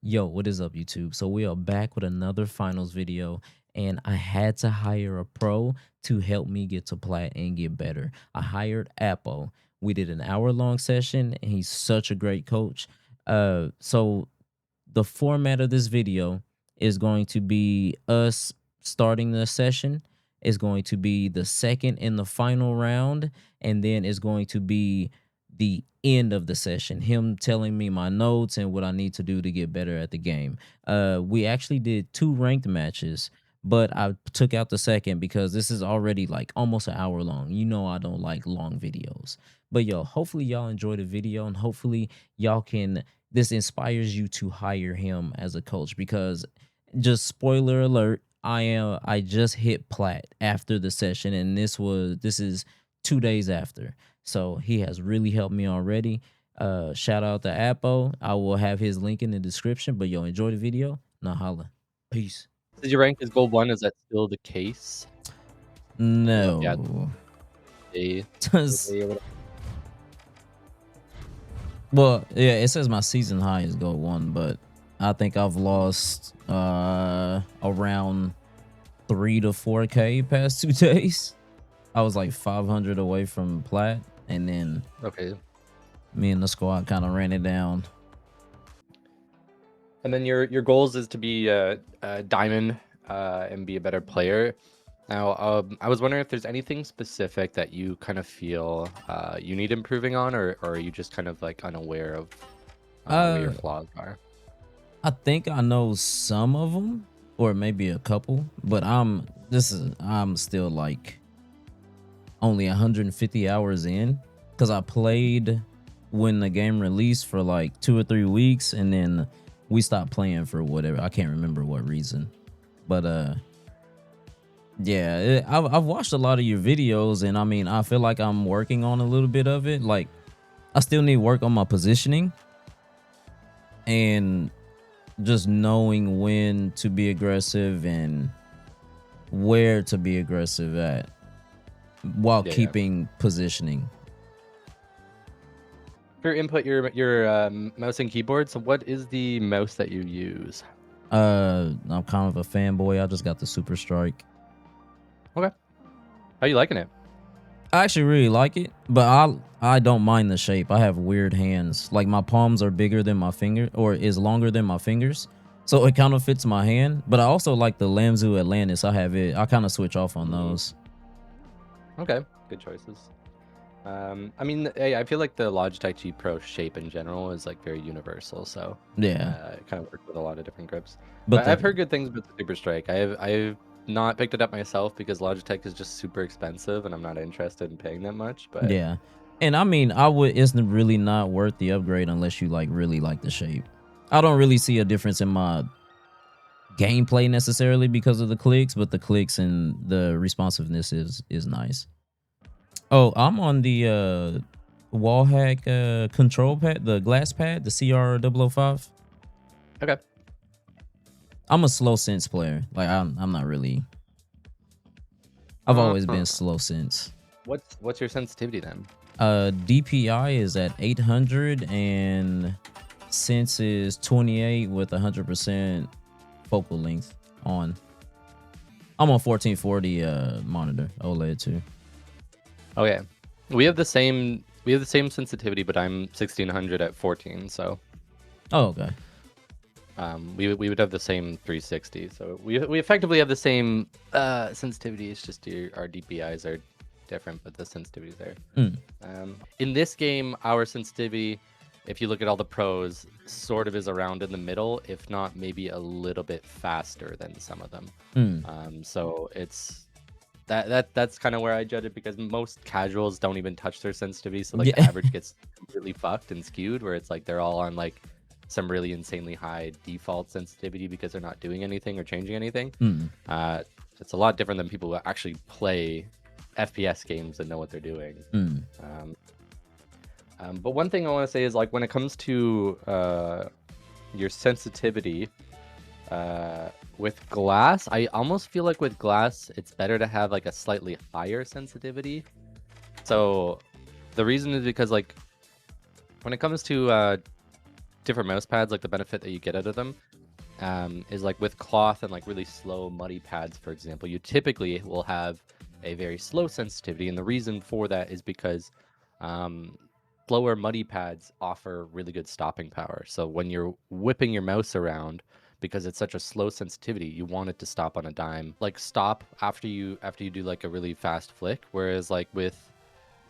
Yo, what is up, YouTube? So we are back with another finals video, and I had to hire a pro to help me get to plat and get better. I hired Apple. We did an hour-long session, and he's such a great coach. So the format of this video is going to be us starting the session. Is going to be the second and the final round, and then it's going to be the end of the session, him telling me my notes and what I need to do to get better at the game. We actually did two ranked matches, but I took out the second because this is already like almost an hour long. You know I don't like long videos. But yo, hopefully y'all enjoy the video, and hopefully y'all can this inspires you to hire him as a coach, because just spoiler alert, I just hit plat after the session, and this is 2 days after. So he has really helped me already. Shout out to Appo. I will have his link in the description. But yo, enjoy the video. Now holla. Peace. Did you rank as gold 1? Is that still the case? Yeah, No. they Just- they would- well, yeah, it says my season high is gold 1, but I think I've lost around 3 to 4K past 2 days. I was like 500 away from plat, and then Okay. me and the squad kind of ran it down. And then your goals is to be a diamond and be a better player. Now, I was wondering if there's anything specific that you kind of feel you need improving on, or are you just kind of like unaware of what your flaws are? I think I know some of them, or maybe a couple, but I'm still like only 150 hours in, because I played when the game released for like 2 or 3 weeks, and then we stopped playing for whatever, I can't remember what reason. But yeah, I've watched a lot of your videos, and I mean, I feel like I'm working on a little bit of it. Like, I still need work on my positioning and just knowing when to be aggressive and where to be aggressive at, while Yeah. keeping positioning. For input your mouse and keyboard, so what is the mouse that you use? I'm kind of a fanboy. I just got the Super Strike. Okay. How are you liking it? I actually really like it, but I don't mind the shape. I have weird hands. Like, my palms are bigger than my finger, or is longer than my fingers, so it kind of fits my hand. But I also like the Lamzu Atlantis. I kind of switch off on those. Okay, good choices. I mean, I feel like the Logitech G Pro shape in general is like very universal, so Yeah, it kind of works with a lot of different grips. but But I've heard good things about the Super Strike. I've not picked it up myself because Logitech is just super expensive, and I'm not interested in paying that much. But yeah, and I mean, it's really not worth the upgrade unless you like really like the shape. I don't really see a difference in my gameplay necessarily because of the clicks, but the clicks and the responsiveness is nice. Oh, I'm on the wall hack control pad, the glass pad, the CR005. okay, I'm a slow sense player. Like, I'm not really. I've always been slow sense. what's your sensitivity then? DPI is at 800, and sense is 28 with 100% focal length on. I'm on 1440 monitor OLED too. Okay, we have the same sensitivity, but I'm 1600 at 14, so Oh, okay. we would have the same 360. So we effectively have the same sensitivity. It's just our DPIs are different, but the sensitivity is there. In this game, our sensitivity, if you look at all the pros, sort of is around in the middle, if not maybe a little bit faster than some of them. So it's that's kind of where I judge it, because most casuals don't even touch their sensitivity, so like the average gets completely fucked and skewed, where it's like they're all on like some really insanely high default sensitivity because they're not doing anything or changing anything. It's a lot different than people who actually play FPS games and know what they're doing. But one thing I want to say is, like, when it comes to your sensitivity with glass, I almost feel like with glass it's better to have like a slightly higher sensitivity. So the reason is because, like, when it comes to different mouse pads, like the benefit that you get out of them, is like with cloth and like really slow muddy pads, for example, you typically will have a very slow sensitivity, and the reason for that is because slower muddy pads offer really good stopping power. So when you're whipping your mouse around, because it's such a slow sensitivity, you want it to stop on a dime, like stop after you do like a really fast flick. Whereas like with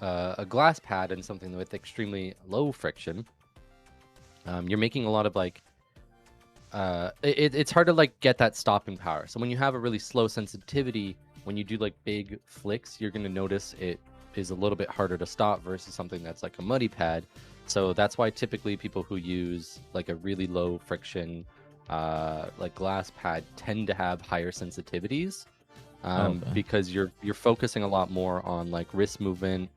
a glass pad and something with extremely low friction, you're making a lot of like it's hard to like get that stopping power. So when you have a really slow sensitivity, when you do like big flicks, you're going to notice it is a little bit harder to stop versus something that's like a muddy pad. So that's why typically people who use like a really low friction like glass pad tend to have higher sensitivities, because you're focusing a lot more on like wrist movement,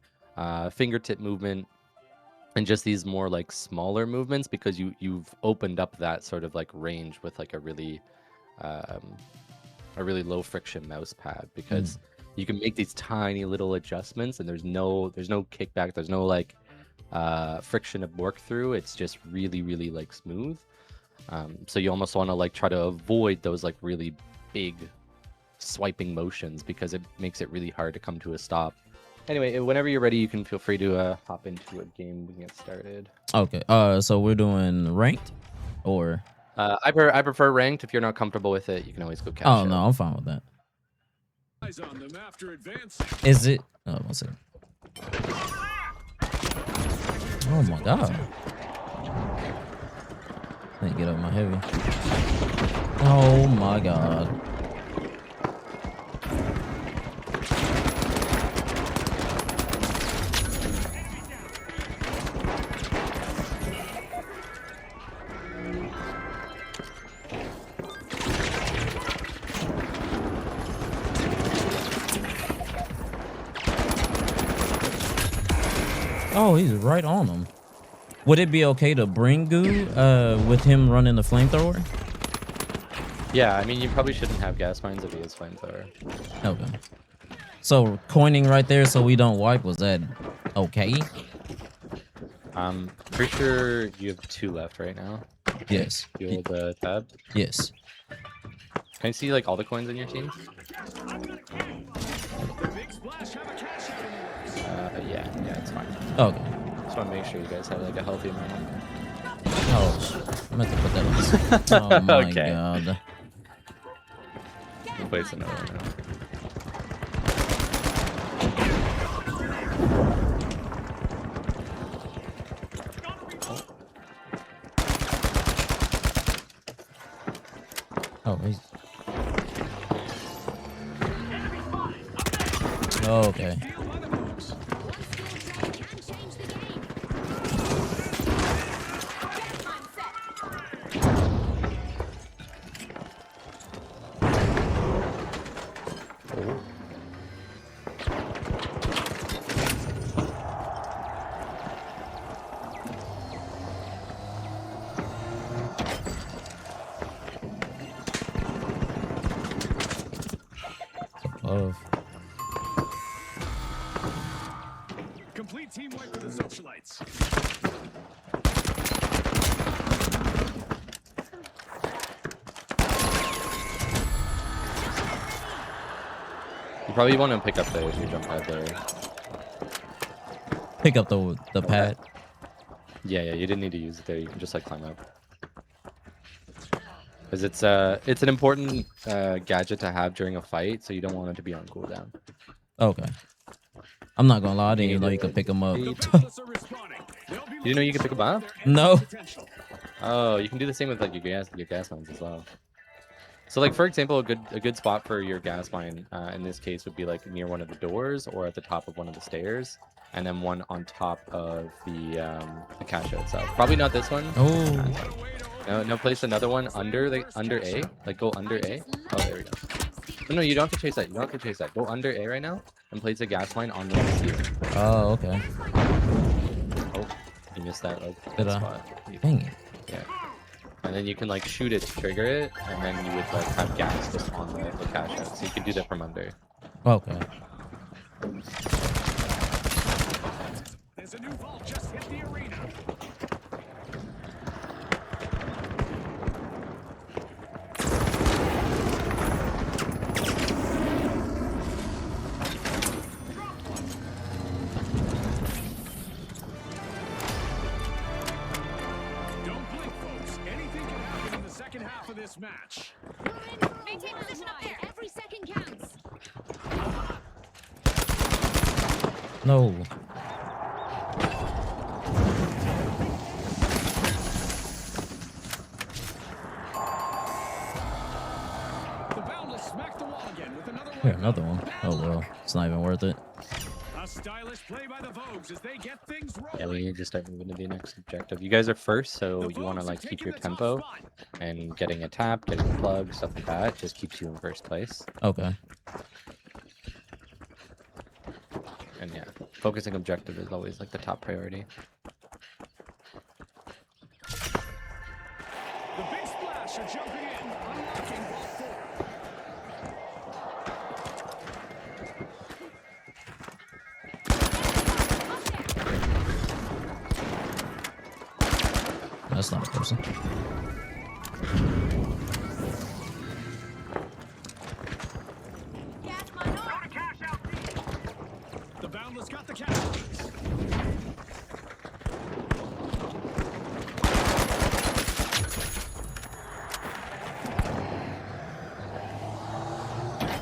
fingertip movement, and just these more like smaller movements, because you've opened up that sort of like range with like a really low friction mouse pad, because you can make these tiny little adjustments and there's no kickback, there's no like friction to work through. It's just really like smooth. So you almost want to like try to avoid those like really big swiping motions, because it makes it really hard to come to a stop. Anyway, whenever you're ready, you can feel free to hop into a game. We can get started. Okay. So we're doing ranked, or I prefer ranked. If you're not comfortable with it, you can always go cash. Oh no, I'm fine with that. Is it? Oh, one second. Oh my god. Let me get up my heavy. Oh my god. Oh, he's right on him. Would it be okay to bring Goo with him running the flamethrower? Yeah, I mean, you probably shouldn't have gas mines if he has flamethrower. Okay. So coining right there so we don't wipe, was that okay? Pretty sure you have 2 left right now. Yes. You hold the tab? Yes. Can I see like all the coins in your team? Yeah, it's fine. Okay. Just want to make sure you guys have like a healthy amount. Oh, I meant to put that on. Oh my Okay. god. We'll place another one now. Oh, he's... Oh, okay. Of complete team wipe for the socialites. You probably want to pick up the jump pad there. pick up the pad. Yeah, you didn't need to use it there. You can just like climb up. Because it's an important gadget to have during a fight, so you don't want it to be on cooldown. Okay. I'm not gonna lie, I didn't even know you could pick them up. You didn't know you could pick them up? No. Oh, you can do the same with like your gas mines as well. So like for example, a good spot for your gas mine in this case would be like near one of the doors or at the top of one of the stairs, and then one on top of the cache itself. Probably not this one. Oh. No, place another one under A. Like go under A. Oh, there we go. No, you don't have to chase that. You don't have to chase that. Go under A right now and place a gas line on the ceiling. Oh, okay. Oh, you missed that like Did I? spot. Dang it. Yeah. And then you can like shoot it to trigger it, and then you would like have gas just on the cache out. So you can do that from under. Okay. There's a new vault just hit the arena. second half of this match. Maintain position up there. Every second counts. No. The Boundless smacked the wall again with another Here, one. another one. Oh well, it's not even worth it. A stylish play by the Vogues as they get things rolling. Yeah, we need to start moving to the next objective. You guys are first, so The you want to Vogues like are keep taking your the top tempo, spot. and getting a tap, getting a plug, stuff like that just keeps you in first place. Okay. And yeah, focusing objective is always like the top priority. The Big Splash are jumping in, unlocking vault 4. That's not a person. Gas mine on. The Boundless got the cash.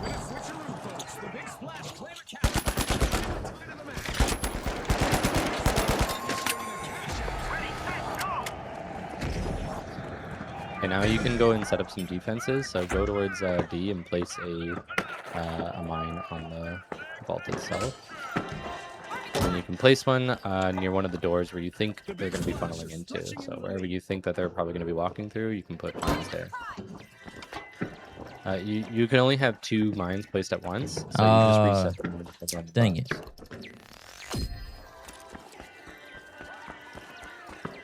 With a switcheroo, folks. The Big Splash claim a cash. Time of the match. Initiating a cash out. Ready, set, go! And now you can go and set up some defenses. So go towards D and place a mine on the vault itself. And then you can place one near one of the doors where you think they're going to be funneling into. So wherever you think that they're probably going to be walking through, you can put mines there. You can only have 2 mines placed at once, so you just reset them. When the Dang it. bots.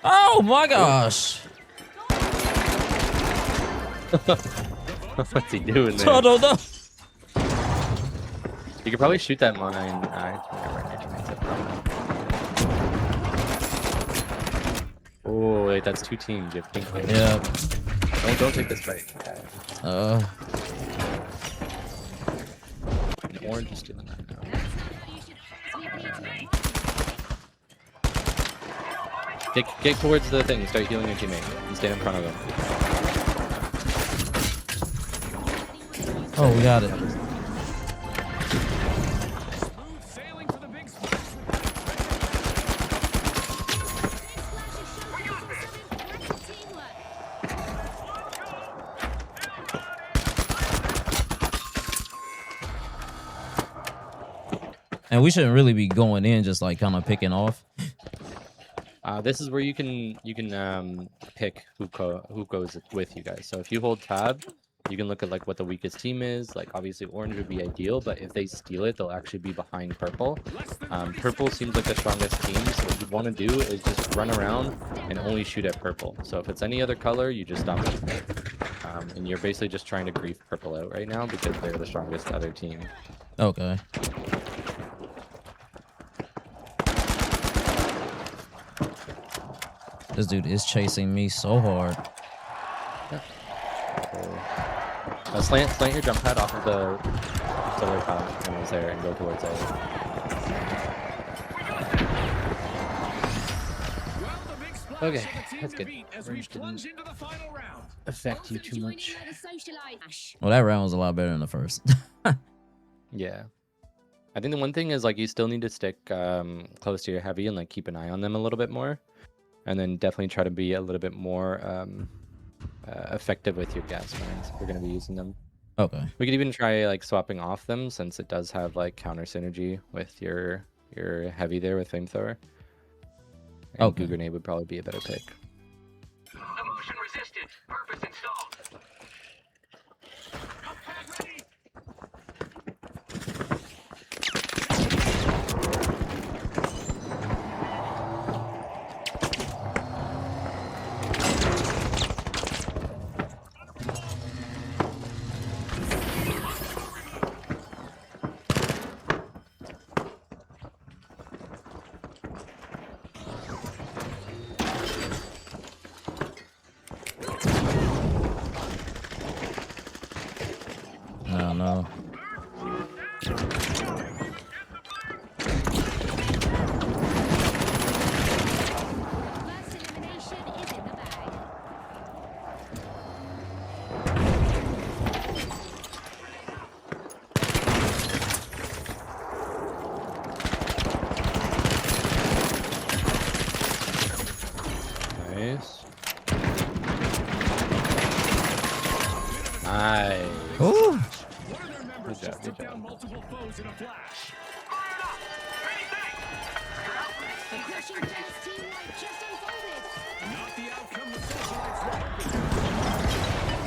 Oh my gosh. What's he doing I there? don't know. You could probably shoot that mine. Oh wait, that's 2 teams. You have pink players. Yeah. Don't take this fight. Okay. And orange is doing that now. Get towards the thing. Start healing your teammate. And stay in front of them. Oh, we got it. Smooth sailing for the Big Splash. And we shouldn't really be going in just like kind of picking off. This is where you can pick who goes with you guys. So if you hold tab, you can look at like what the weakest team is. Like obviously orange would be ideal, but if they steal it, they'll actually be behind purple. Purple seems like the strongest team, so what you want to do is just run around and only shoot at purple. So if it's any other color, you just stop it. And you're basically just trying to grief purple out right now because they're the strongest other team. Okay. This dude is chasing me so hard. Slant your jump pad off of the solar panels there and go towards it. Well, the Big Splash Okay, are the team that's to good. beat as we Orange didn't plunge into the final round. affect you too much. Well, that round was a lot better than the first. Yeah. I think the one thing is like you still need to stick close to your heavy and like keep an eye on them a little bit more. And then definitely try to be a little bit more effective with your gas mines if you're going to be using them. Okay. We could even try like swapping off them since it does have like counter synergy with your heavy there with flamethrower. And Okay. Goo grenade would probably be a better pick. Emotion resistant. Purpose installed. No. First elimination is in the bag. Nice. Ooh. One of their members Good job, just good took down job. multiple foes in a flash. Fire it up! Many thanks! The crushing Dennis team wipe just unfolded. Not the outcome the Socialites were hoping.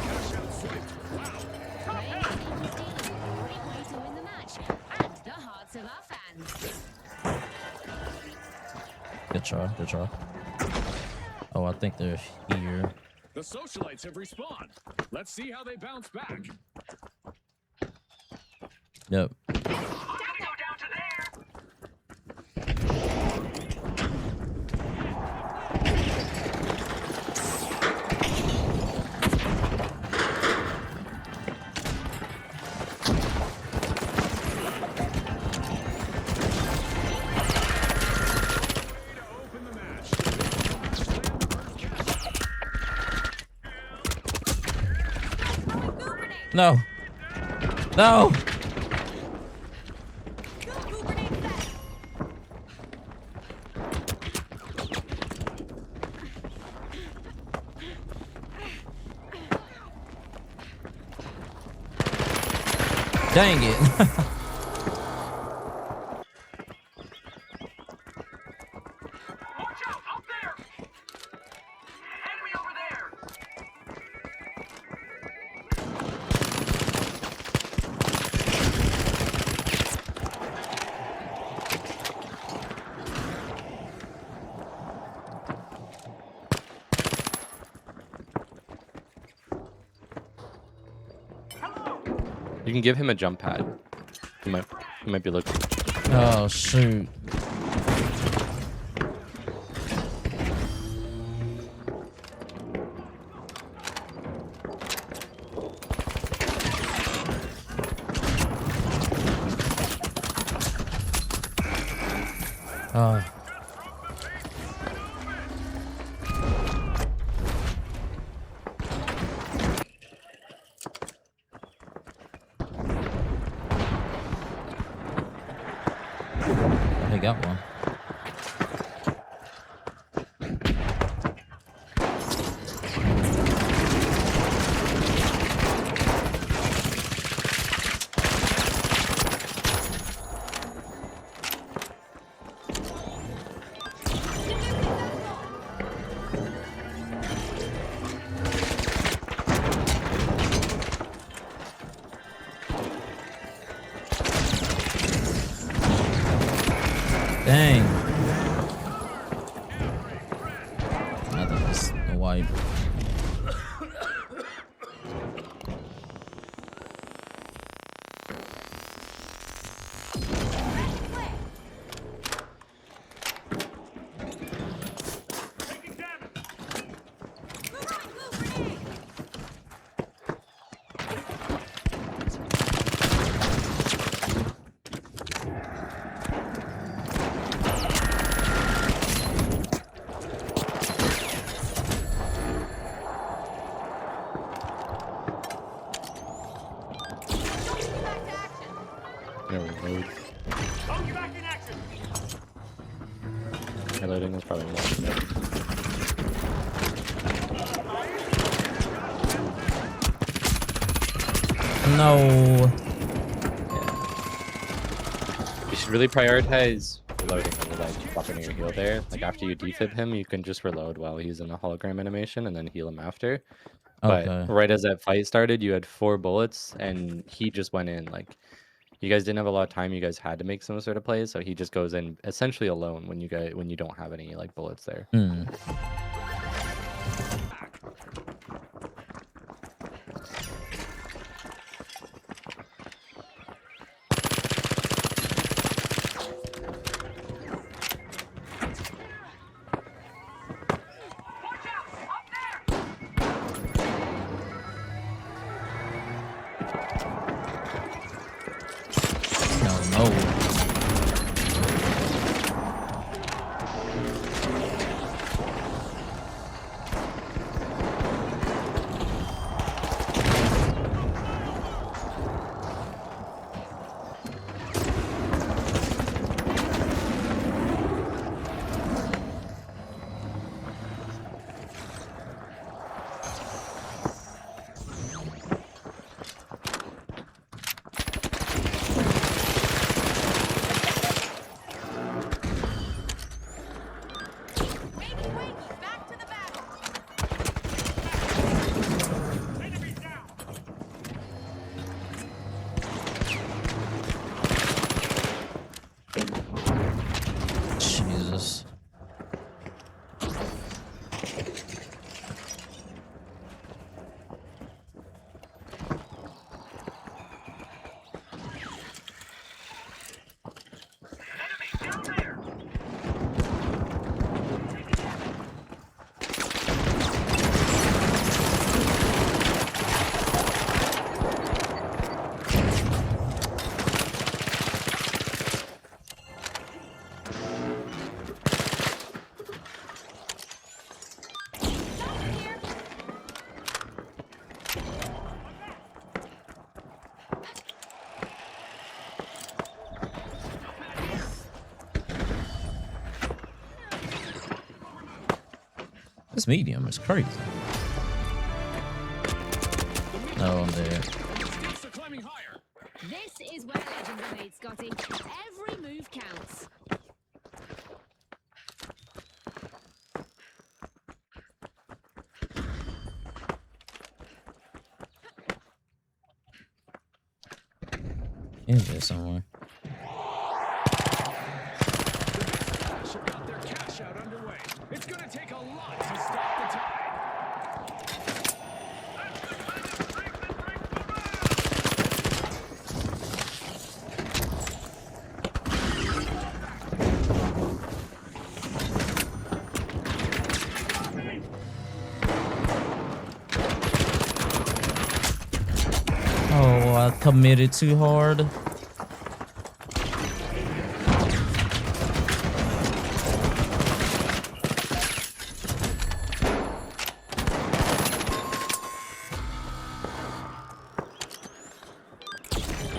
Cash out swiped. Wow. Playing sneaky steal is a great way to win the match and the hearts of our fans. Good try. Good try. Oh, I think they're here. The Socialites have respawned. Let's see how they bounce back. Yep. I'm gonna go down to there! To open the match. Slam the first cash out. No. No. Dang it. Watch out! Up there! Enemy over there! You can give him a jump pad. He might be looking. Oh, shoot. Oh. I got one. Dang. Nothing was a wipe. Taking damage! Gonna reload. I'll get back in action! Reloading is probably more. No. You should really prioritize reloading over like buffing your heal there. Like after you defib him, you can just reload while he's in the hologram animation and then heal him after. But Okay. right as that fight started, you had 4 bullets and he just went in. Like you guys didn't have a lot of time. You guys had to make some sort of plays, so he just goes in essentially alone when you don't have any like bullets there. Hmm. Watch out! Up there! No, no. against medium. It's crazy. No, I'm dead. Stakes are climbing higher. This is where legends are made, Scotty. Every move counts. In there somewhere. Should got their cash out underway. It's gonna take a lot to stop the tide. Oh, I committed too hard.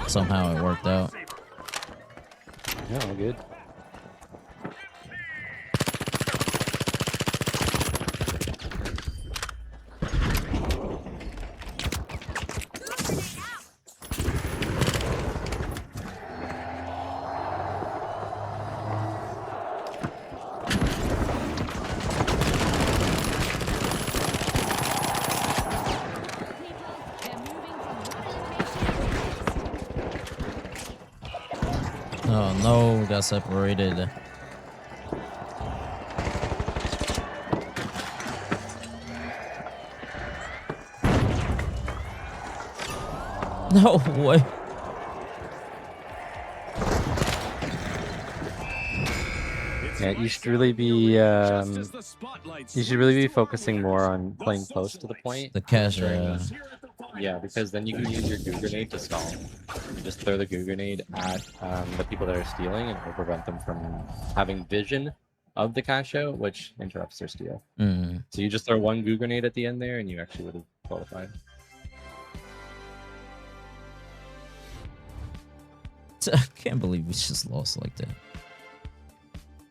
Somehow it worked out. Yeah, all good. They're moving from one location to the next. Oh no, got separated. No way. Yeah, you should really be you should really be focusing more on playing close to the point. The cash. Yeah, because then you can use your goo grenade to stall. You just throw the goo grenade at the people that are stealing, and it will prevent them from having vision of the cash out, which interrupts their steal. Mm. So you just throw one goo grenade at the end there, and you actually would have qualified. I can't believe we just lost like that.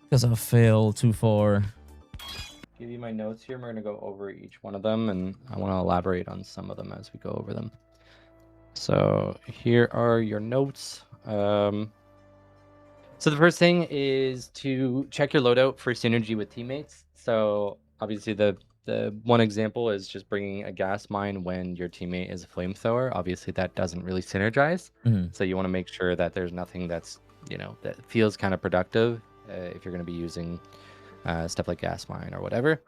Because I failed too far. Give you my notes here. We're going to go over each one of them, and I want to elaborate on some of them as we go over them. So here are your notes. So the first thing is to check your loadout for synergy with teammates. So obviously the one example is just bringing a gas mine when your teammate is a flamethrower. Obviously that doesn't really synergize. Mhm. So you want to make sure that there's nothing that's, that feels kind of productive if you're going to be using stuff like gas mine or whatever.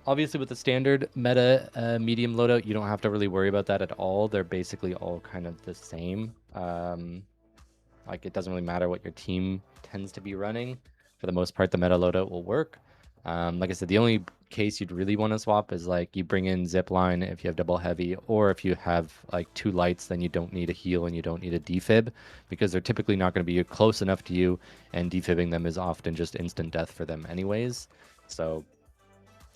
Obviously with the standard meta medium loadout, you don't have to really worry about that at all. They're basically all kind of the same. Like it doesn't really matter what your team tends to be running. For the most part, the meta loadout will work. Like I said, the only case you'd really want to swap is like you bring in zipline if you have double heavy, or if you have like 2 lights, then you don't need a heal and you don't need a defib, because they're typically not going to be close enough to you, and defibbing them is often just instant death for them anyways. So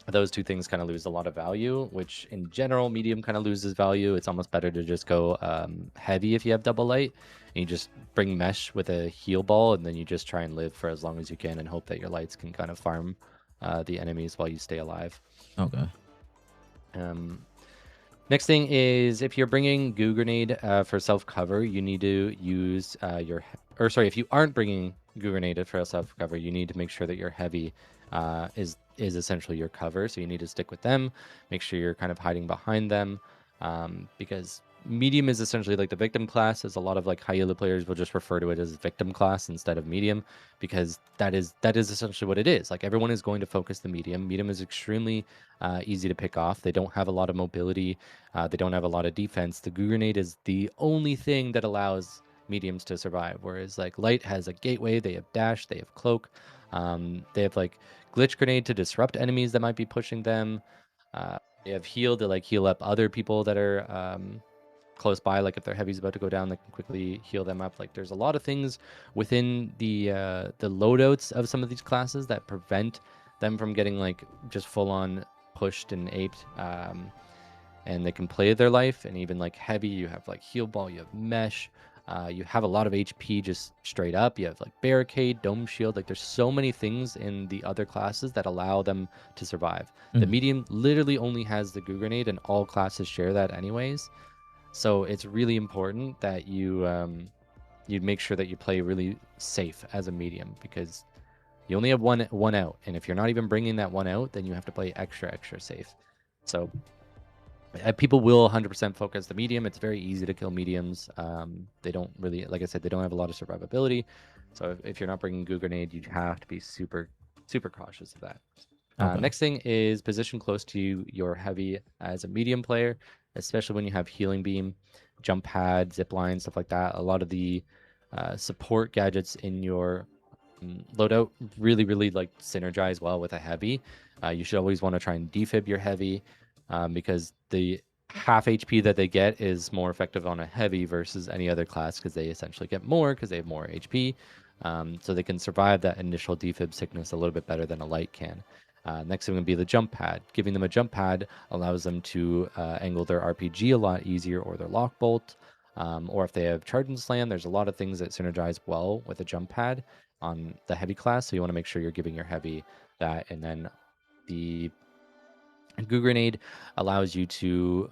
those two things kind of lose a lot of value, which in general medium kind of loses value. It's almost better to just go heavy if you have double light, and you just bring mesh with a heal ball, and then you just try and live for as long as you can and hope that your lights can kind of farm the enemies while you stay alive. Okay. Next thing is, if you're bringing goo grenade for self cover, you need to use if you aren't bringing goo grenade for self cover, you need to make sure that your heavy is essentially your cover. So you need to stick with them, make sure you're kind of hiding behind them, because medium is essentially like the victim class, as a lot of like high elo players will just refer to it as victim class instead of medium, because that is essentially what it is. Like everyone is going to focus the medium. Medium is extremely easy to pick off. They don't have a lot of mobility. They don't have a lot of defense. The goo grenade is the only thing that allows mediums to survive, whereas like light has a gateway, they have dash, they have cloak, they have like glitch grenade to disrupt enemies that might be pushing them, they have heal to like heal up other people that are close by. Like if their heavy's about to go down, they can quickly heal them up. Like there's a lot of things within the loadouts of some of these classes that prevent them from getting like just full on pushed and aped, and they can play their life. And even like heavy, you have like heal ball, you have mesh, You have a lot of HP just straight up. You have like barricade, dome shield. Like there's so many things in the other classes that allow them to survive. The medium literally only has the goo grenade, and all classes share that anyways. So it's really important that you make sure that you play really safe as a medium, because you only have one out, and if you're not even bringing that one out, then you have to play extra safe. So people will 100% focus the medium. It's very easy to kill mediums. They don't really, like I said, they don't have a lot of survivability. So if you're not bringing goo grenade, you have to be super cautious of that. Okay. Next thing is position close to your heavy as a medium player, especially when you have healing beam, jump pad, zip line, stuff like that. A lot of the support gadgets in your loadout really like synergize well with a heavy. You should always want to try and defib your heavy, because the half HP that they get is more effective on a heavy versus any other class, because they essentially get more because they have more HP. So they can survive that initial defib sickness a little bit better than a light can. Next thing would be the jump pad. Giving them a jump pad allows them to angle their RPG a lot easier, or their lock bolt, or if they have charge and slam. There's a lot of things that synergize well with a jump pad on the heavy class, so you want to make sure you're giving your heavy that. And then the goo grenade allows you to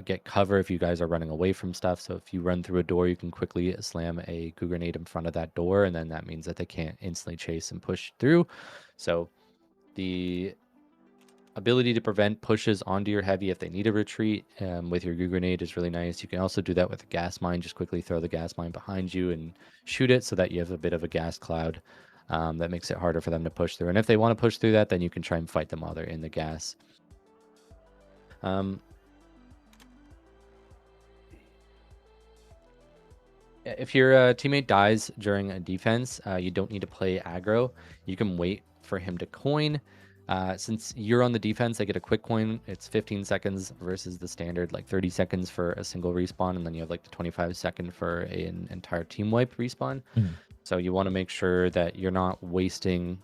get cover if you guys are running away from stuff. So if you run through a door, you can quickly slam a goo grenade in front of that door, and then that means that they can't instantly chase and push through. So the ability to prevent pushes onto your heavy if they need a retreat with your goo grenade is really nice. You can also do that with a gas mine. Just quickly throw the gas mine behind you and shoot it, so that you have a bit of a gas cloud that makes it harder for them to push through. And if they want to push through that, then you can try and fight them while they're in the gas. If your teammate dies during a defense, you don't need to play aggro. You can wait for him to coin. Since you're on the defense, they get a quick coin. It's 15 seconds versus the standard like 30 seconds for a single respawn, and then you have like the 25-second for an entire team wipe respawn. So you want to make sure that you're not wasting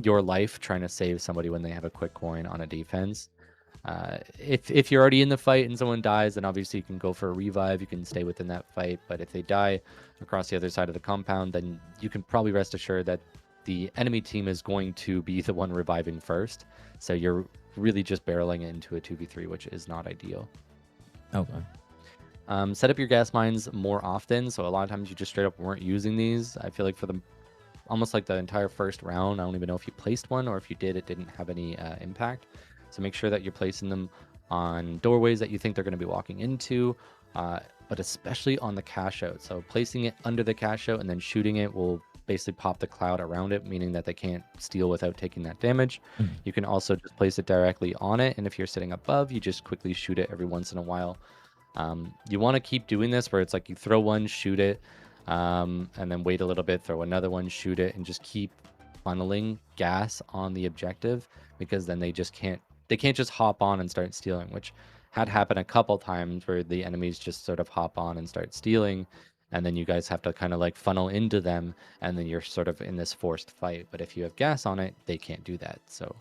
your life trying to save somebody when they have a quick coin on a defense. If you're already in the fight and someone dies, then obviously you can go for a revive. You can stay within that fight. But if they die across the other side of the compound, then you can probably rest assured that the enemy team is going to be the one reviving first. So you're really just barreling into a 2v3, which is not ideal. Okay. Set up your gas mines more often. So a lot of times you just straight up weren't using these. I feel like for almost like the entire first round, I don't even know if you placed one, or if you did, it didn't have any impact. So make sure that you're placing them on doorways that you think they're going to be walking into, but especially on the cash out. So placing it under the cash out and then shooting it will basically pop the cloud around it, meaning that they can't steal without taking that damage. You can also just place it directly on it, and if you're sitting above, you just quickly shoot it every once in a while. You want to keep doing this where it's like you throw one, shoot it, and then wait a little bit, throw another one, shoot it, and just keep funneling gas on the objective, because then they can't just hop on and start stealing, which had happened a couple times where the enemies just sort of hop on and start stealing, and then you guys have to kind of like funnel into them, and then you're sort of in this forced fight. But if you have gas on it, they can't do that. So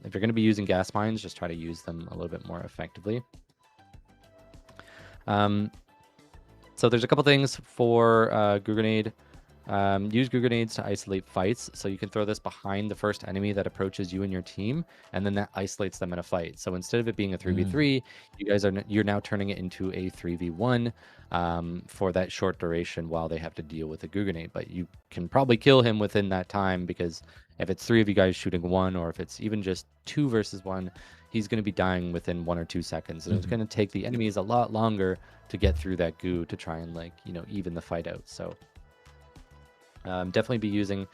if you're going to be using gas mines, just try to use them a little bit more effectively. So there's a couple things for goo grenade. Use goo grenades to isolate fights. So you can throw this behind the first enemy that approaches you and your team, and then that isolates them in a fight. So instead of it being a 3v3, you're now turning it into a 3v1 for that short duration while they have to deal with a goo grenade. But you can probably kill him within that time, because if it's 3 of you guys shooting 1, or if it's even just 2 versus 1, he's going to be dying within 1 or 2 seconds. And it's going to take the enemies a lot longer to get through that goo to try and even the fight out. So definitely be using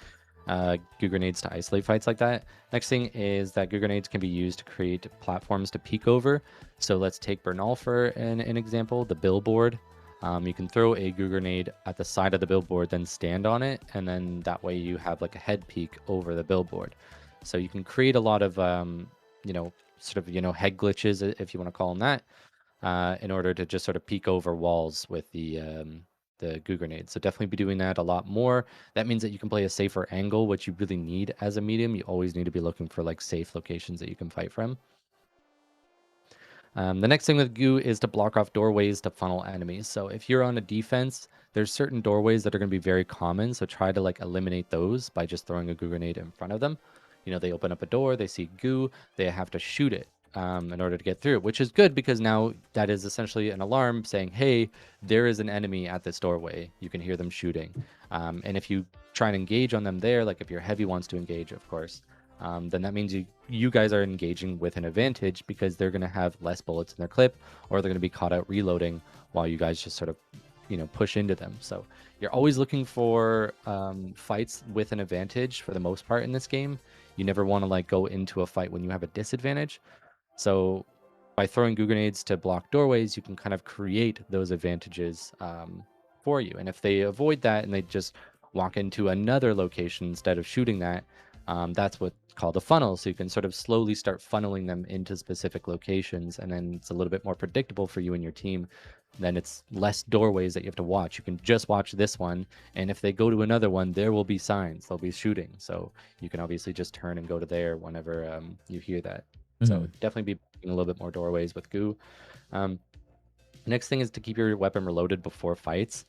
goo grenades to isolate fights like that. Next thing is that goo grenades can be used to create platforms to peek over. So let's take Bernal for an example, the billboard. You can throw a goo grenade at the side of the billboard, then stand on it, and then that way you have like a head peek over the billboard. So you can create a lot of head glitches, if you want to call them that, in order to just sort of peek over walls with the goo grenade. So definitely be doing that a lot more. That means that you can play a safer angle, which you really need as a medium. You always need to be looking for like safe locations that you can fight from. The next thing with goo is to block off doorways to funnel enemies. So if you're on a defense, there's certain doorways that are going to be very common. So try to like eliminate those by just throwing a goo grenade in front of them. You know, they open up a door, they see goo, they have to shoot it in order to get through, which is good because now that is essentially an alarm saying, hey, there is an enemy at this doorway. You can hear them shooting. And if you try and engage on them there, like if your heavy wants to engage, of course, then that means you guys are engaging with an advantage because they're going to have less bullets in their clip, or they're going to be caught out reloading while you guys just sort of, you know, push into them. So you're always looking for fights with an advantage for the most part in this game. You never want to like go into a fight when you have a disadvantage. So by throwing goo grenades to block doorways, you can kind of create those advantages for you. And if they avoid that and they just walk into another location instead of shooting that, that's what's called a funnel. So you can sort of slowly start funneling them into specific locations, and then it's a little bit more predictable for you and your team. Then it's less doorways that you have to watch. You can just watch this one, and if they go to another one, there will be signs. They'll be shooting. So you can obviously just turn and go to there whenever you hear that. So definitely be a little bit more doorways with goo. Next thing is to keep your weapon reloaded before fights.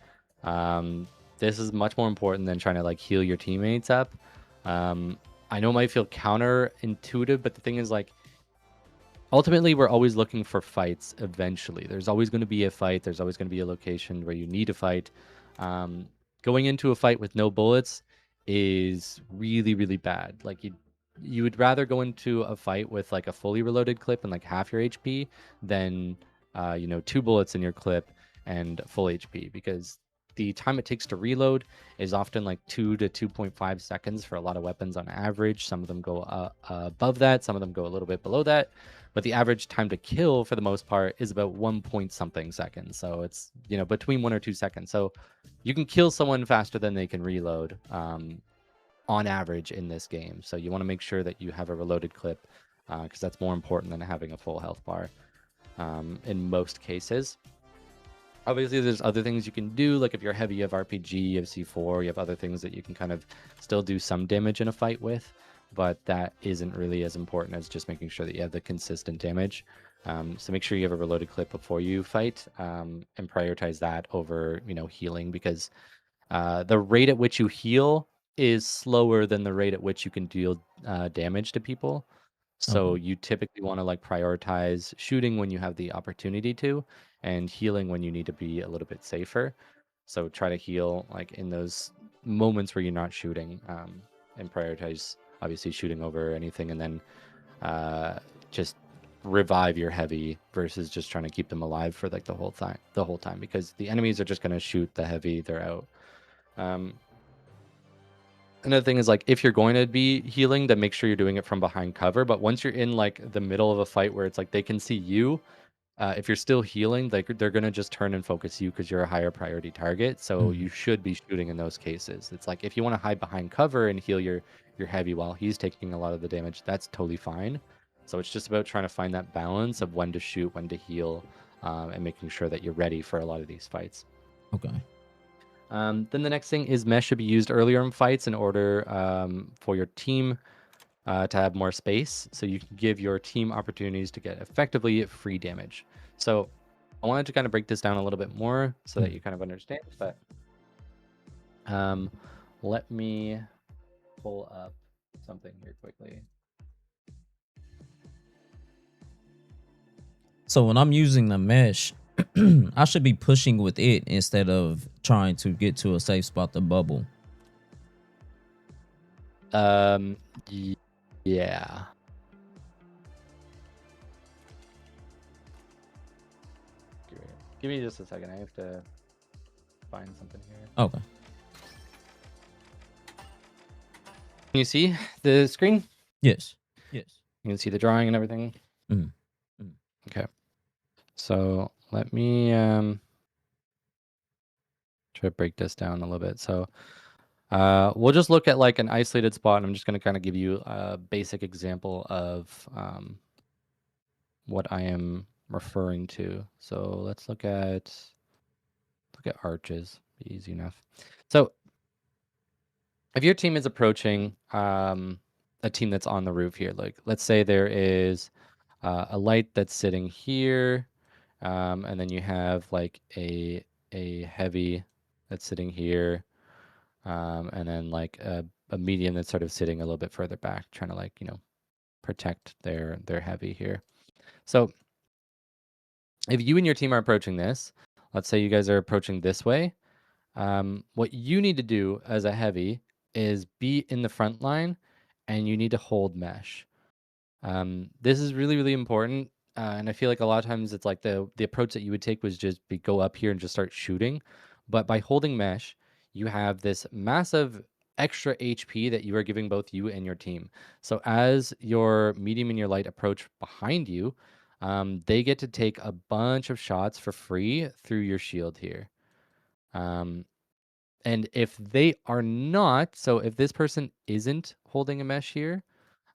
This is much more important than trying to like heal your teammates up. I know it might feel counterintuitive, but the thing is like, ultimately we're always looking for fights eventually. There's always going to be a fight. There's always going to be a location where you need a fight. Going into a fight with no bullets is really, really bad. Like you would rather go into a fight with like a fully reloaded clip and like half your HP than, 2 bullets in your clip and full HP, because the time it takes to reload is often like 2 to 2.5 seconds for a lot of weapons on average. Some of them go above that, some of them go a little bit below that, but the average time to kill for the most part is about 1 point something seconds. So it's, between 1 or 2 seconds. So you can kill someone faster than they can reload on average in this game. So you want to make sure that you have a reloaded clip because that's more important than having a full health bar in most cases. Obviously, there's other things you can do, like if you're heavy, you have RPG, you have C4, you have other things that you can kind of still do some damage in a fight with, but that isn't really as important as just making sure that you have the consistent damage. So make sure you have a reloaded clip before you fight, and prioritize that over, healing, because the rate at which you heal is slower than the rate at which you can deal damage to people. So you typically want to like prioritize shooting when you have the opportunity to, and healing when you need to be a little bit safer. So try to heal like in those moments where you're not shooting, and prioritize obviously shooting over anything, and then just revive your heavy versus just trying to keep them alive for like the whole time, because the enemies are just going to shoot the heavy, they're out. Another thing is like if you're going to be healing, then make sure you're doing it from behind cover. But once you're in like the middle of a fight where it's like they can see you, if you're still healing, like they're gonna just turn and focus you because you're a higher priority target. So you should be shooting in those cases. It's like if you want to hide behind cover and heal your heavy while he's taking a lot of the damage, that's totally fine. So it's just about trying to find that balance of when to shoot, when to heal, and making sure that you're ready for a lot of these fights. Okay. Then the next thing is mesh should be used earlier in fights in order for your team to have more space, so you can give your team opportunities to get effectively free damage. So I wanted to kind of break this down a little bit more so that you kind of understand, but let me pull up something here quickly. So when I'm using the mesh, I should be pushing with it instead of trying to get to a safe spot to bubble. Yeah. Give me just a second. I have to find something here. Okay. Can you see the screen? Yes. Yes. You can see the drawing and everything? Okay. So let me try to break this down a little bit. So we'll just look at like an isolated spot, and I'm just going to kind of give you a basic example of what I am referring to. So let's look at arches. Be easy enough. So if your team is approaching a team that's on the roof here, like let's say there is a light that's sitting here, and then you have like a heavy that's sitting here, and then like a medium that's sort of sitting a little bit further back, trying to like protect their heavy here. So if you and your team are approaching this, let's say you guys are approaching this way, what you need to do as a heavy is be in the front line, and you need to hold mesh. This is really, really important. And I feel like a lot of times it's like the approach that you would take was just go up here and just start shooting. But by holding mesh, you have this massive extra HP that you are giving both you and your team. So as your medium and your light approach behind you, they get to take a bunch of shots for free through your shield here. Um, and if they are not, so if this person isn't holding a mesh here,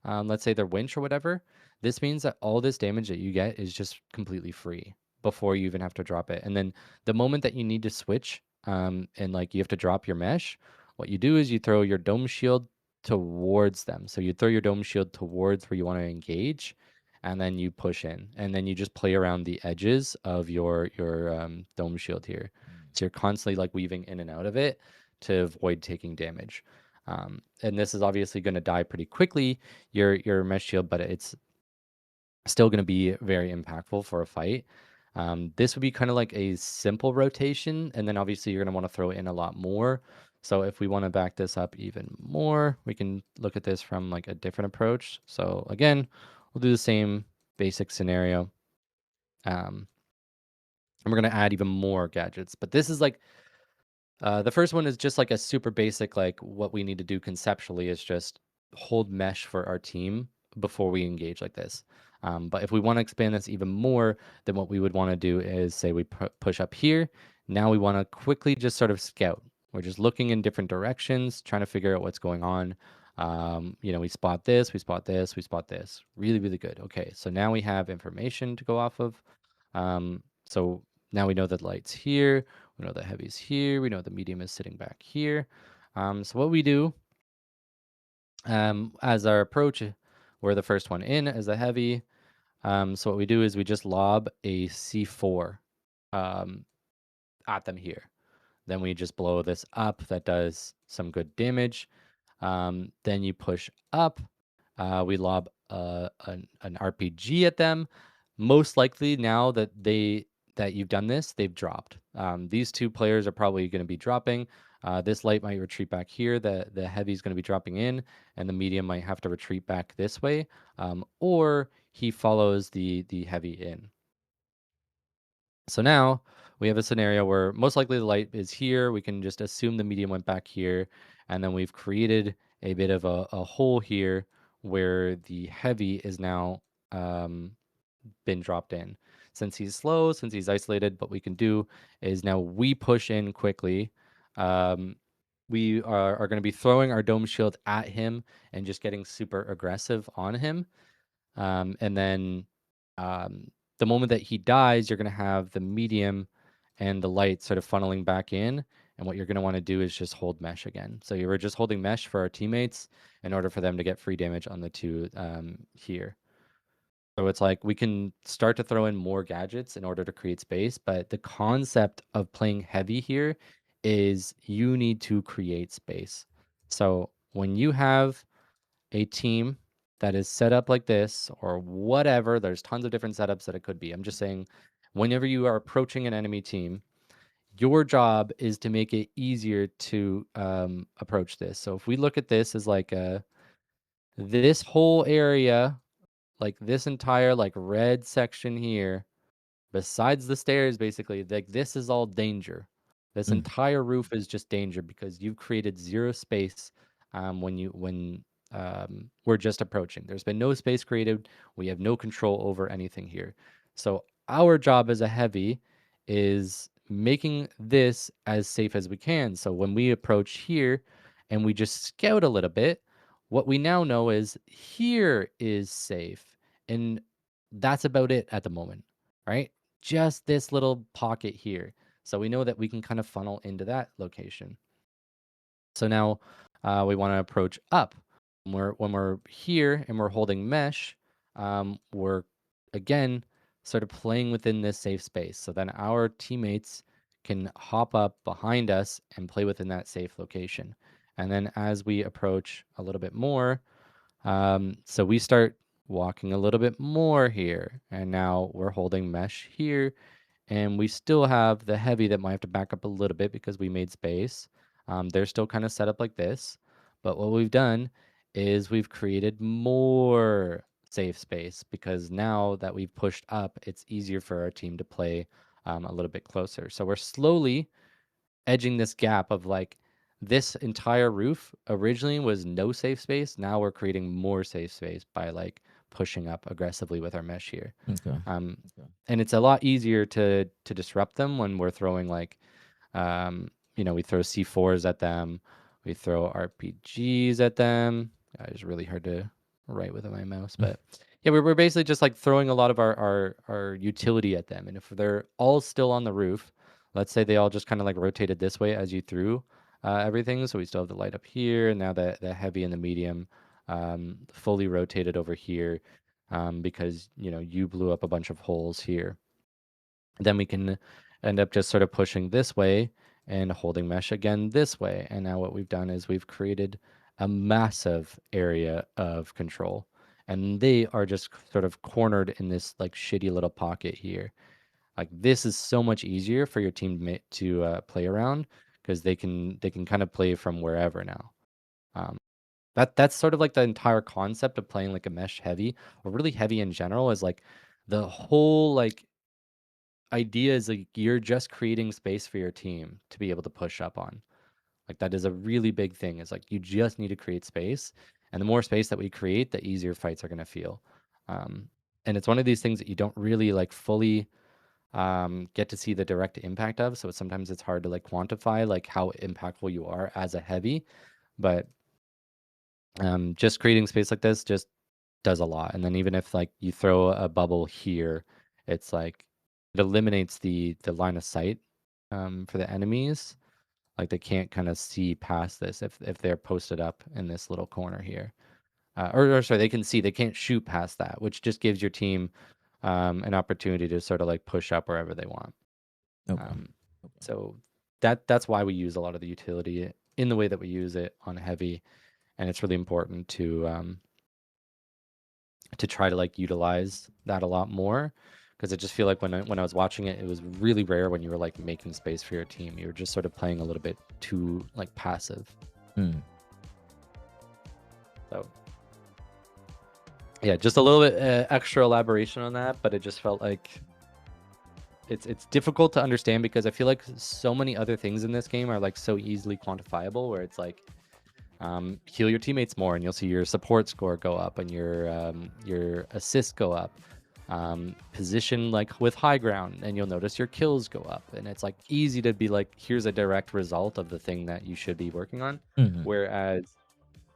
let's say they're winch or whatever, this means that all this damage that you get is just completely free before you even have to drop it. And then the moment that you need to switch, and like you have to drop your mesh, what you do is you throw your dome shield towards them. So you throw your dome shield towards where you want to engage, and then you push in, and then you just play around the edges of your dome shield here. So you're constantly like weaving in and out of it to avoid taking damage. And this is obviously going to die pretty quickly, your mesh shield, but it's still going to be very impactful for a fight. This would be kind of like a simple rotation, and then obviously you're going to want to throw in a lot more. So if we want to back this up even more, we can look at this from like a different approach. So again, we'll do the same basic scenario. And we're going to add even more gadgets, but this is like the first one is just like a super basic, like what we need to do conceptually is just hold mesh for our team before we engage like this. But if we want to expand this even more, then what we would want to do is say we push up here. Now we want to quickly just sort of scout. We're just looking in different directions, trying to figure out what's going on. We spot this, we spot this, we spot this. Really, really good. Okay, so now we have information to go off of. So now we know that light's here. We know the heavy's here. We know the medium is sitting back here. So what we do as our approach, we're the first one in as a heavy. So what we do is we just lob a C4 at them here. Then we just blow this up. That does some good damage. Then you push up. We lob an RPG at them. Most likely now that you've done this, they've dropped. These two players are probably going to be dropping. This light might retreat back here. The heavy is going to be dropping in, and the medium might have to retreat back this way, or he follows the heavy in. So now we have a scenario where most likely the light is here. We can just assume the medium went back here, and then we've created a bit of a hole here where the heavy is now been dropped in. Since he's slow, since he's isolated, what we can do is now we push in quickly. We are going to be throwing our dome shield at him and just getting super aggressive on him. And then the moment that he dies, you're going to have the medium and the light sort of funneling back in. And what you're going to want to do is just hold mesh again. So you were just holding mesh for our teammates in order for them to get free damage on the two here. So it's like we can start to throw in more gadgets in order to create space, but the concept of playing heavy here is you need to create space. So when you have a team that is set up like this or whatever, there's tons of different setups that it could be. I'm just saying, whenever you are approaching an enemy team, your job is to make it easier to approach this. So if we look at this as like this whole area, like this entire like red section here, besides the stairs, basically, like this is all danger. This entire roof is just danger because you've created zero space when we're just approaching. There's been no space created. We have no control over anything here. So our job as a heavy is making this as safe as we can. So when we approach here and we just scout a little bit, what we now know is here is safe. And that's about it at the moment, right? Just this little pocket here. So we know that we can kind of funnel into that location. So now we want to approach up. When we're here and we're holding mesh, we're again, sort of playing within this safe space. So then our teammates can hop up behind us and play within that safe location. And then as we approach a little bit more, so we start walking a little bit more here. And now we're holding mesh here. And we still have the heavy that might have to back up a little bit because we made space. They're still kind of set up like this. But what we've done is we've created more safe space because now that we've pushed up, it's easier for our team to play a little bit closer. So we're slowly edging this gap of like this entire roof originally was no safe space. Now we're creating more safe space by like pushing up aggressively with our mesh here. Okay. And it's a lot easier to disrupt them when we're throwing like we throw C4s at them, we throw RPGs at them. It's really hard to write with my mouse, but yeah, we're basically just like throwing a lot of our utility at them. And if they're all still on the roof, let's say they all just kind of like rotated this way as you threw everything. So we still have the light up here, and now the heavy and the medium fully rotated over here because you blew up a bunch of holes here. Then we can end up just sort of pushing this way and holding mesh again this way. And now what we've done is we've created a massive area of control. And they are just sort of cornered in this like shitty little pocket here. Like this is so much easier for your team to play around because they can kind of play from wherever now. That's sort of like the entire concept of playing like a mesh heavy or really heavy in general is like the whole like idea is like you're just creating space for your team to be able to push up on. Like that is a really big thing. It's like you just need to create space, and the more space that we create, the easier fights are going to feel. And it's one of these things that you don't really like fully get to see the direct impact of. So sometimes it's hard to like quantify like how impactful you are as a heavy, but just creating space like this just does a lot. And then even if like you throw a bubble here, it's like it eliminates the line of sight for the enemies. Like they can't kind of see past this if they're posted up in this little corner here. Or sorry, they can't shoot past that, which just gives your team an opportunity to sort of like push up wherever they want. Okay. So that's why we use a lot of the utility in the way that we use it on heavy, and it's really important to try to like utilize that a lot more, because I just feel like when I was watching it, it was really rare when you were like making space for your team. You were just sort of playing a little bit too like passive. So yeah, just a little bit extra elaboration on that, but it just felt like it's difficult to understand because I feel like so many other things in this game are like so easily quantifiable, where it's like heal your teammates more and you'll see your support score go up and your assists go up. Position like with high ground and you'll notice your kills go up, and it's like easy to be like, here's a direct result of the thing that you should be working on. Whereas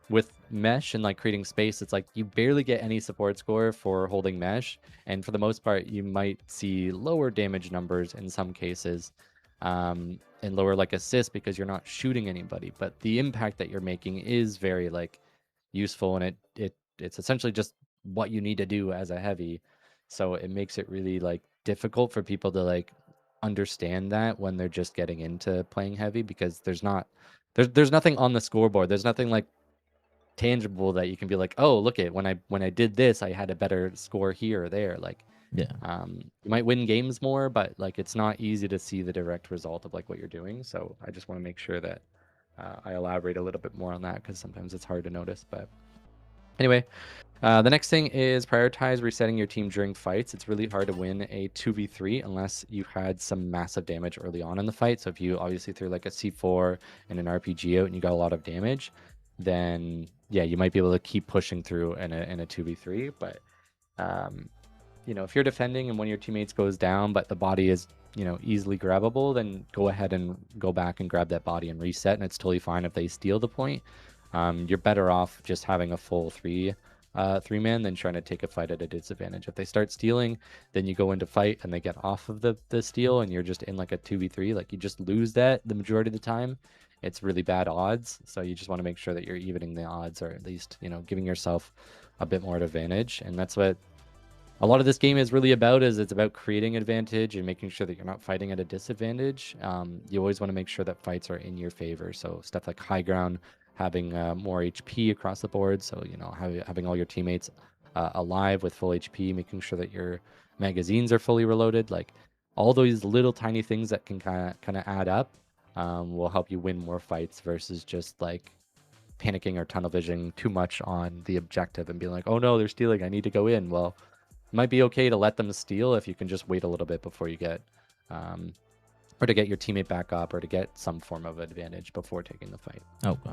with mesh and like creating space, it's like you barely get any support score for holding mesh, and for the most part you might see lower damage numbers in some cases, and lower like assists because you're not shooting anybody, but the impact that you're making is very like useful, and it's essentially just what you need to do as a heavy. So it makes it really like difficult for people to like understand that when they're just getting into playing heavy, because there's nothing on the scoreboard. There's nothing like tangible that you can be like, oh, look at when I did this, I had a better score here or there. Like, Yeah. you might win games more, but like it's not easy to see the direct result of like what you're doing. So I just want to make sure that I elaborate a little bit more on that, because sometimes it's hard to notice. But anyway, the next thing is prioritize resetting your team during fights. It's really hard to win a 2v3 unless you had some massive damage early on in the fight. So if you obviously threw like a C4 and an RPG out and you got a lot of damage, then yeah, you might be able to keep pushing through in a 2v3. But if you're defending and one of your teammates goes down, but the body is easily grabbable, then go ahead and go back and grab that body and reset, and it's totally fine if they steal the point. You're better off just having a full three-man than trying to take a fight at a disadvantage. If they start stealing, then you go into fight and they get off of the steal, and you're just in like a 2v3. Like you just lose that the majority of the time. It's really bad odds, so you just want to make sure that you're evening the odds, or at least giving yourself a bit more advantage. And that's what a lot of this game is really about is it's about creating advantage and making sure that you're not fighting at a disadvantage. You always want to make sure that fights are in your favor. So stuff like high ground, having more HP across the board. So having all your teammates alive with full HP, making sure that your magazines are fully reloaded. Like all those little tiny things that can kind of add up will help you win more fights versus just like panicking or tunnel visioning too much on the objective and being like, oh no, they're stealing, I need to go in. Well, it might be okay to let them steal if you can just wait a little bit before you get or to get your teammate back up or to get some form of advantage before taking the fight. Okay.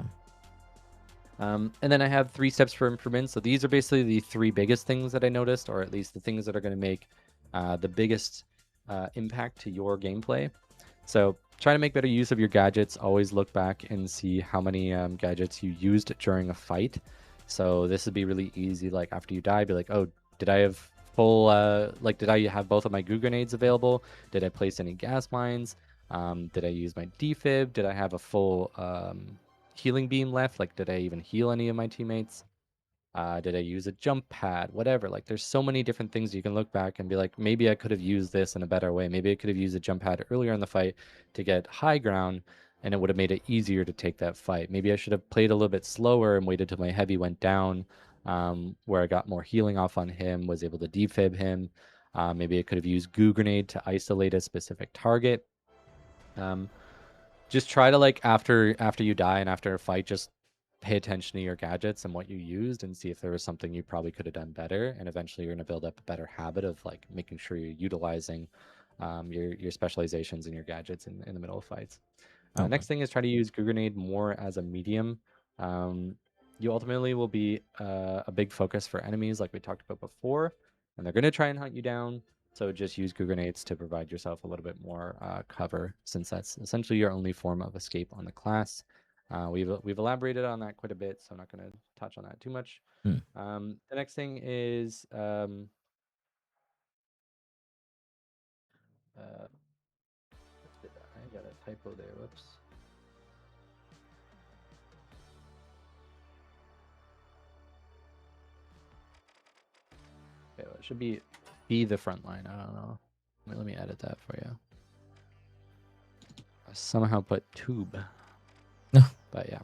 And then I have 3 steps for improvement. So these are basically the 3 biggest things that I noticed, or at least the things that are going to make the biggest impact to your gameplay. So try to make better use of your gadgets. Always look back and see how many gadgets you used during a fight. So this would be really easy. Like after you die, be like, oh, did I have full, did I have both of my goo grenades available? Did I place any gas mines? Did I use my defib? Did I have a full healing beam left? Like, did I even heal any of my teammates? Did I use a jump pad? Whatever. Like, there's so many different things you can look back and be like, maybe I could have used this in a better way. Maybe I could have used a jump pad earlier in the fight to get high ground, and it would have made it easier to take that fight. Maybe I should have played a little bit slower and waited till my heavy went down, where I got more healing off on him, was able to defib him. Maybe I could have used goo grenade to isolate a specific target. Just try to, like, after you die and after a fight, just pay attention to your gadgets and what you used and see if there was something you probably could have done better. And eventually you're going to build up a better habit of like making sure you're utilizing your specializations and your gadgets in the middle of fights. Okay. Next thing is try to use goo grenade more as a medium. You ultimately will be a big focus for enemies like we talked about before, and they're going to try and hunt you down. So just use goo grenades to provide yourself a little bit more cover, since that's essentially your only form of escape on the class. We've elaborated on that quite a bit, so I'm not going to touch on that too much. The next thing is I got a typo there. Whoops. Okay, well, it should be the front line. I don't know. Let me edit that for you. I somehow put tube. But yeah.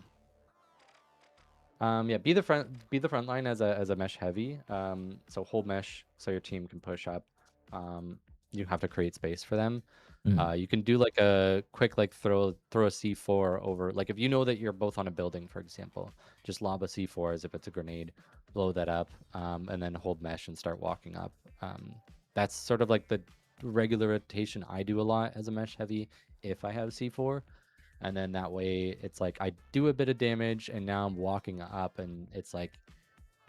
Yeah, be the front line as a mesh heavy. So hold mesh so your team can push up. You have to create space for them. You can do like a quick throw a C4 over, like if you know that you're both on a building, for example, just lob a C4 as if it's a grenade, blow that up, and then hold mesh and start walking up. That's sort of like the regular rotation I do a lot as a mesh heavy if I have C4. And then that way it's like I do a bit of damage and now I'm walking up and it's like,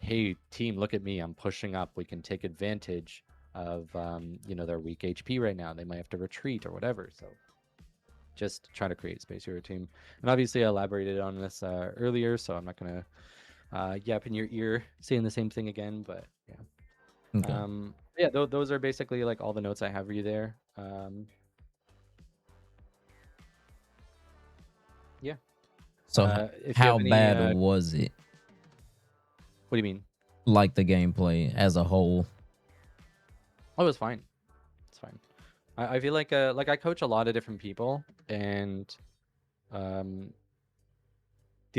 hey team, look at me, I'm pushing up, we can take advantage of their weak HP right now, they might have to retreat or whatever. So just try to create space for your team. And obviously I elaborated on this earlier, so I'm not gonna yap in your ear saying the same thing again, but yeah. Okay. Yeah, those are basically like all the notes I have for you there. Yeah. So if you how have any, bad was it? What do you mean? Like the gameplay as a whole? Oh, it was fine. It's fine. I feel like I coach a lot of different people, and the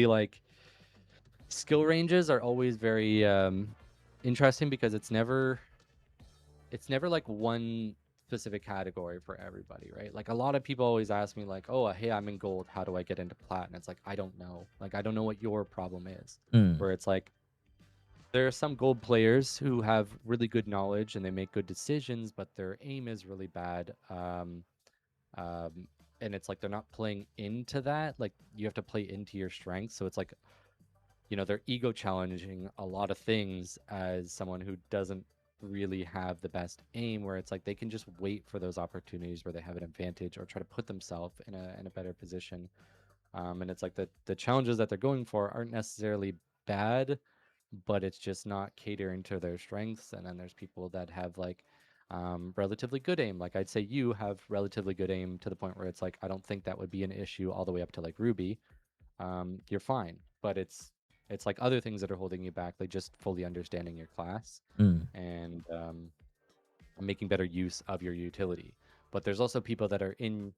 like skill ranges are always very interesting because it's never like one specific category for everybody, right? Like a lot of people always ask me like, oh, hey, I'm in gold, how do I get into plat? And it's like, I don't know. Like, I don't know what your problem is. Where it's like, there are some gold players who have really good knowledge and they make good decisions, but their aim is really bad. And it's like they're not playing into that. Like you have to play into your strengths. So it's like, they're ego challenging a lot of things as someone who doesn't really have the best aim, where it's like they can just wait for those opportunities where they have an advantage or try to put themselves in a better position. And it's like the challenges that they're going for aren't necessarily bad, but it's just not catering to their strengths. And then there's people that have like relatively good aim. Like I'd say you have relatively good aim to the point where it's like, I don't think that would be an issue all the way up to like Ruby. You're fine, but it's like other things that are holding you back, like just fully understanding your class. And making better use of your utility. But there's also people that are in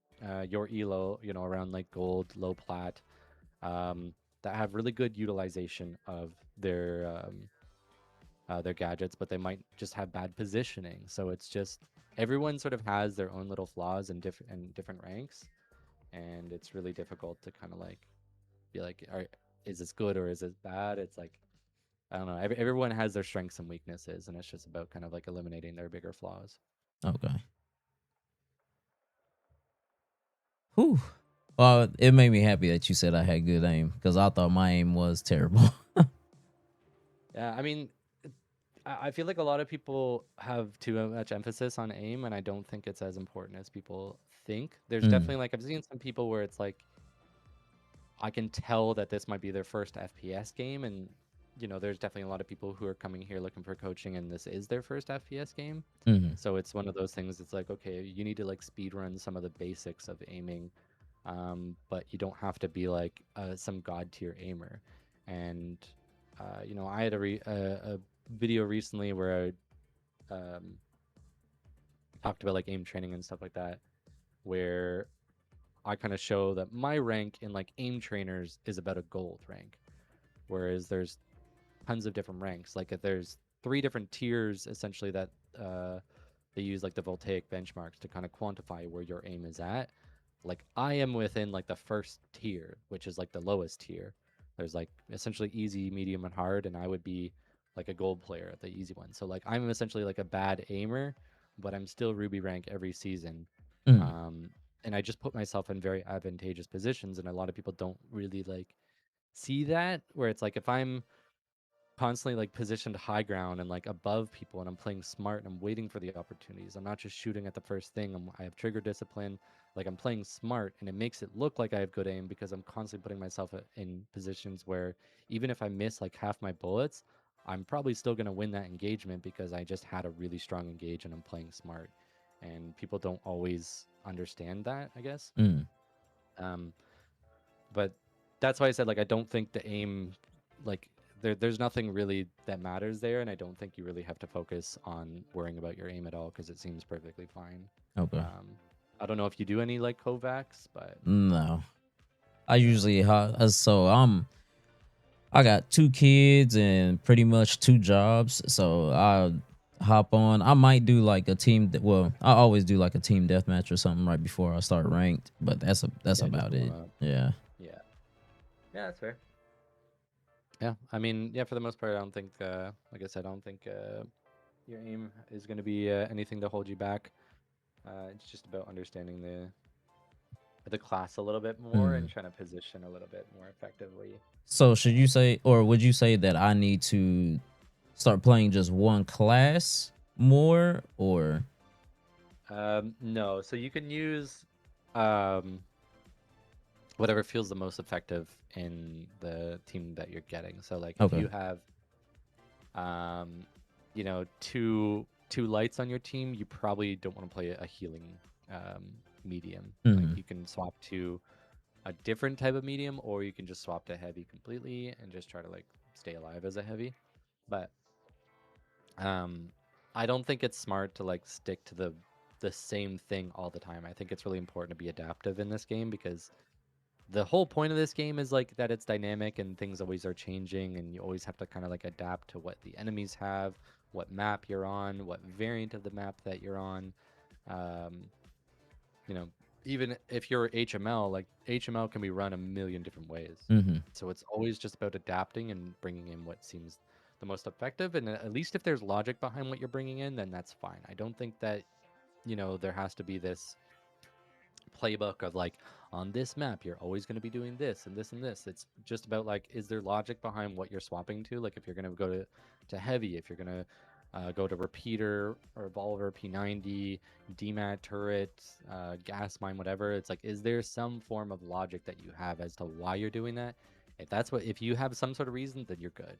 your elo, around like gold, low plat, that have really good utilization of their gadgets, but they might just have bad positioning. So it's just everyone sort of has their own little flaws in different ranks, and it's really difficult to kind of like be like, is this good or is it bad? It's like I don't know. Everyone has their strengths and weaknesses, and it's just about kind of like eliminating their bigger flaws. Okay. Whew. Well, it made me happy that you said I had good aim because I thought my aim was terrible. Yeah, I mean, I feel like a lot of people have too much emphasis on aim, and I don't think it's as important as people think. There's Mm, definitely like I've seen some people where it's like I can tell that this might be their first FPS game, and there's definitely a lot of people who are coming here looking for coaching, and this is their first FPS game. mhm, So it's one of those things. It's like, okay, you need to like speed run some of the basics of aiming, but you don't have to be like some god tier aimer. And I had a video recently where I talked about like aim training and stuff like that, where I kind of show that my rank in like aim trainers is about a gold rank, whereas there's tons of different ranks. Like if there's 3 different tiers essentially that they use like the voltaic benchmarks to kind of quantify where your aim is at. Like I am within like the first tier, which is like the lowest tier. There's like essentially easy, medium, and hard, and I would be like a gold player at the easy one. So like I'm essentially like a bad aimer, but I'm still Ruby rank every season. mm, Um, and I just put myself in very advantageous positions, and a lot of people don't really like see that. Where it's like if I'm constantly like positioned high ground and like above people and I'm playing smart and I'm waiting for the opportunities. I'm not just shooting at the first thing. I have trigger discipline. Like I'm playing smart and it makes it look like I have good aim because I'm constantly putting myself in positions where even if I miss like half my bullets, I'm probably still going to win that engagement because I just had a really strong engage and I'm playing smart. And people don't always understand that, I guess. mm. Um, but that's why I said like I don't think the aim like there's nothing really that matters there, and I don't think you really have to focus on worrying about your aim at all because it seems perfectly fine. Okay. I don't know if you do any like Kovacs, but No, I usually so I got 2 kids and pretty much 2 jobs. So I hop on. I might do like a team. Well, I always do like a team deathmatch or something right before I start ranked. But that's yeah, just about to warm it. up. Yeah. Yeah, yeah, that's fair. Yeah, I mean, yeah, for the most part, I don't think, like I said, I don't think your aim is going to be anything to hold you back. It's just about understanding the class a little bit more and Mm. trying to position a little bit more effectively. So should you say, or would you say that I need to start playing just one class more, or No, so you can use um, whatever feels the most effective in the team that you're getting. So like if okay? you have um, two lights on your team, you probably don't want to play a healing um, medium. Like Mm. you can swap to a different type of medium, or you can just swap to heavy completely and just try to like stay alive as a heavy. But um, I don't think it's smart to like stick to the same thing all the time. I think it's really important to be adaptive in this game because the whole point of this game is like that it's dynamic and things always are changing and you always have to kind of like adapt to what the enemies have, what map you're on, what variant of the map that you're on. Um, you know, even if you're HML, like HML can be run a million different ways. Mm-hmm. So it's always just about adapting and bringing in what seems the most effective. And at least if there's logic behind what you're bringing in, then that's fine. I don't think that, there has to be this playbook of like on this map you're always going to be doing this and this and this. It's just about like is there logic behind what you're swapping to? Like if you're going to go to heavy, if you're going to go to repeater or revolver, P90, DMAT turret, gas mine, whatever. It's like is there some form of logic that you have as to why you're doing that? If you have some sort of reason, then you're good.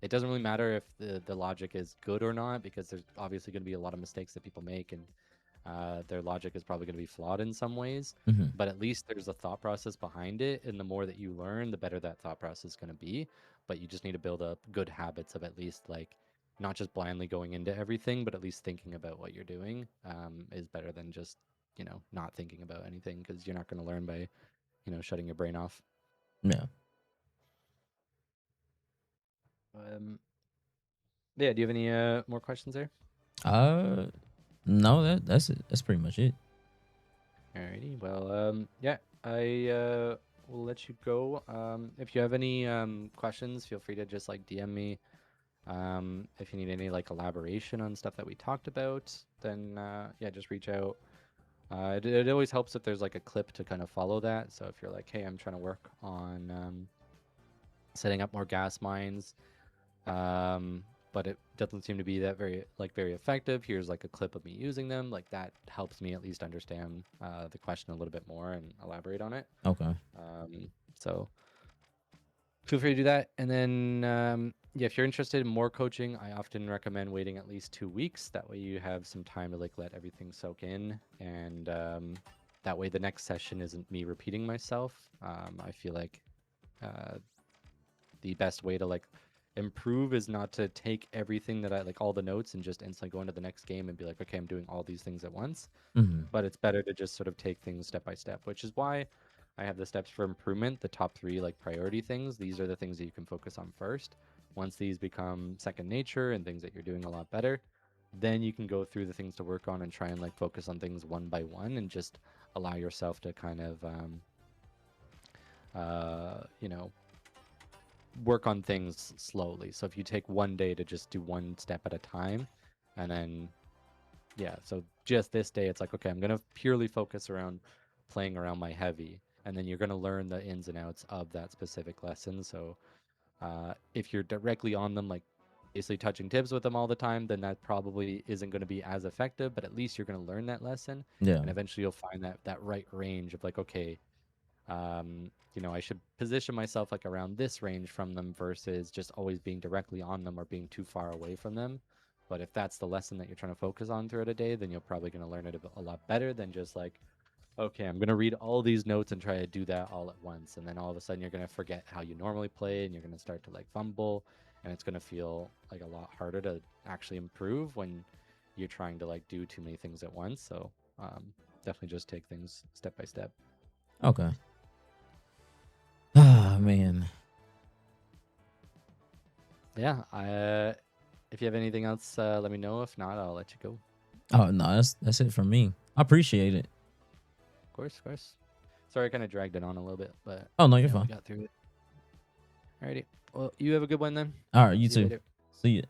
It doesn't really matter if the logic is good or not because there's obviously going to be a lot of mistakes that people make and their logic is probably going to be flawed in some ways, Mm-hmm. but at least there's a thought process behind it. And the more that you learn, the better that thought process is going to be. But you just need to build up good habits of at least like not just blindly going into everything, but at least thinking about what you're doing is better than just, not thinking about anything, because you're not going to learn by, shutting your brain off. Yeah. Yeah, do you have any more questions there? No, that's it. That's pretty much it. Alrighty. Well, yeah, I will let you go. If you have any questions, feel free to just like DM me. If you need any like elaboration on stuff that we talked about, then yeah, just reach out. It always helps if there's like a clip to kind of follow that. So if you're like, hey, I'm trying to work on setting up more gas mines, but it doesn't seem to be that very effective. Here's like a clip of me using them. Like that helps me at least understand the question a little bit more and elaborate on it. Okay. So feel free to do that. And then yeah, if you're interested in more coaching, I often recommend waiting at least 2 weeks. That way you have some time to like let everything soak in, and that way the next session isn't me repeating myself. I feel like the best way to like improve is not to take everything that I like, all the notes, and just instantly go into the next game and be like, okay, I'm doing all these things at once. Mm-hmm. But it's better to just sort of take things step by step, which is why I have the steps for improvement, the top 3 like priority things. These are the things that you can focus on first. Once these become second nature and things that you're doing a lot better, then you can go through the things to work on and try and like focus on things one by one, and just allow yourself to kind of work on things slowly. So if you take one day to just do one step at a time, and then yeah, so just this day it's like, okay, I'm gonna purely focus around playing around my heavy, and then you're gonna learn the ins and outs of that specific lesson. So if you're directly on them, like basically touching tips with them all the time, then that probably isn't going to be as effective, but at least you're going to learn that lesson. Yeah. And eventually you'll find that right range of like, okay, I should position myself like around this range from them versus just always being directly on them or being too far away from them. But if that's the lesson that you're trying to focus on throughout a day, then you're probably going to learn it a lot better than just like, okay, I'm going to read all these notes and try to do that all at once. And then all of a sudden you're going to forget how you normally play, and you're going to start to like fumble, and it's going to feel like a lot harder to actually improve when you're trying to like do too many things at once. So definitely just take things step by step. Okay. Ah, man. Yeah. If you have anything else, let me know. If not, I'll let you go. Oh no, that's it for me. I appreciate it. Of course, of course. Sorry, I kind of dragged it on a little bit, but Oh no, you're we fine. got through it. Alrighty. Well, you have a good one then. All right, you See you too. later. See ya.